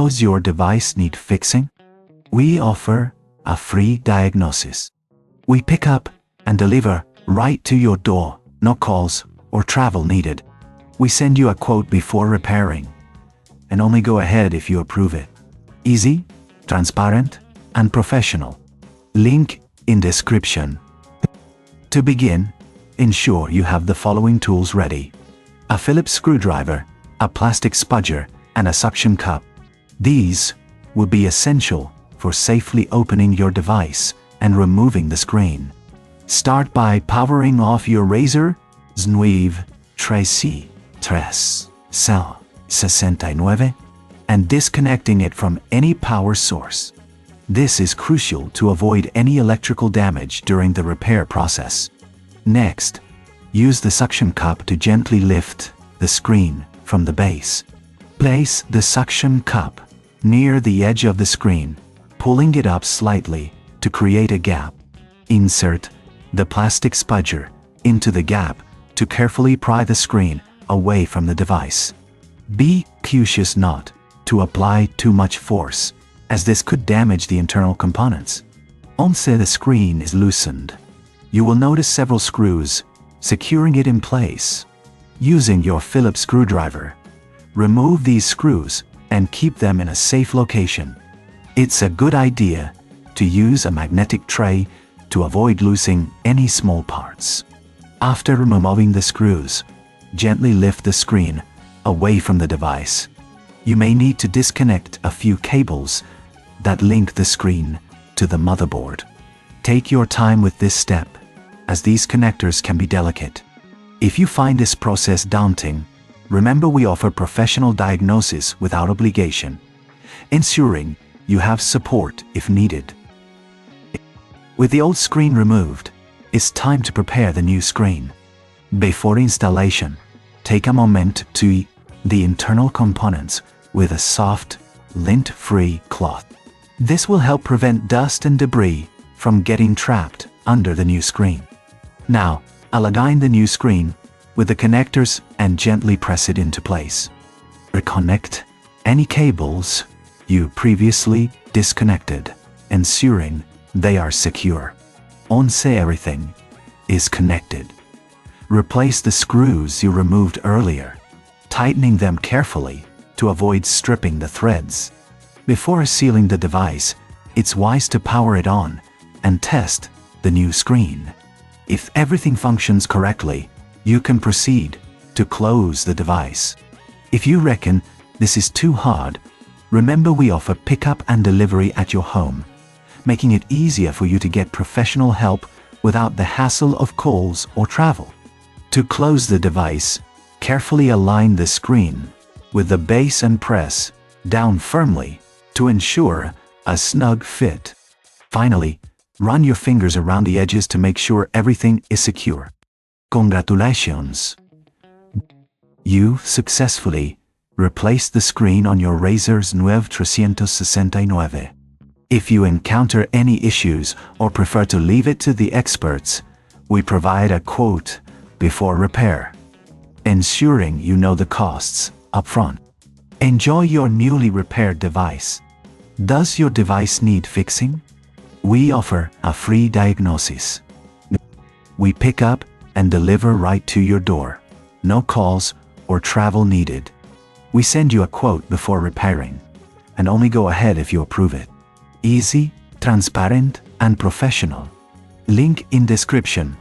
Does your device need fixing? We offer a free diagnosis. We pick up and deliver right to your door, no calls or travel needed. We send you a quote before repairing, and only go ahead if you approve it. Easy, transparent, and professional. Link in description. To begin, ensure you have the following tools ready: a Phillips screwdriver, a plastic spudger, and a suction cup. These will be essential for safely opening your device and removing the screen. Start by powering off your Razer RZ09 and disconnecting it from any power source. This is crucial to avoid any electrical damage during the repair process. Next, use the suction cup to gently lift the screen from the base. Place the suction cup near the edge of the screen, pulling it up slightly to create a gap. Insert the plastic spudger into the gap to carefully pry the screen away from the device. Be cautious not to apply too much force, as this could damage the internal components. Once the screen is loosened, you will notice several screws securing it in place. Using your Phillips screwdriver, remove these screws and keep them in a safe location. It's a good idea to use a magnetic tray to avoid losing any small parts. After removing the screws, gently lift the screen away from the device. You may need to disconnect a few cables that link the screen to the motherboard. Take your time with this step, as these connectors can be delicate. If you find this process daunting, remember we offer professional diagnosis without obligation, ensuring you have support if needed. With the old screen removed, it's time to prepare the new screen. Before installation, take a moment to the internal components with a soft, lint-free cloth. This will help prevent dust and debris from getting trapped under the new screen. Now, align the new screen with the connectors and gently press it into place. Reconnect any cables you previously disconnected, ensuring they are secure. Once everything is connected, replace the screws you removed earlier, tightening them carefully to avoid stripping the threads. Before sealing the device, it's wise to power it on and test the new screen. If everything functions correctly, you can proceed to close the device. If you reckon this is too hard, remember we offer pickup and delivery at your home, making it easier for you to get professional help without the hassle of calls or travel. To close the device, carefully align the screen with the base and press down firmly to ensure a snug fit. Finally, run your fingers around the edges to make sure everything is secure. Congratulations! You successfully replaced the screen on your Razer RZ09. If you encounter any issues or prefer to leave it to the experts, we provide a quote before repair, ensuring you know the costs upfront. Enjoy your newly repaired device. Does your device need fixing? We offer a free diagnosis. We pick up and deliver right to your door. No calls or travel needed. We send you a quote before repairing, and only go ahead if you approve it. Easy, transparent, and professional. Link in description.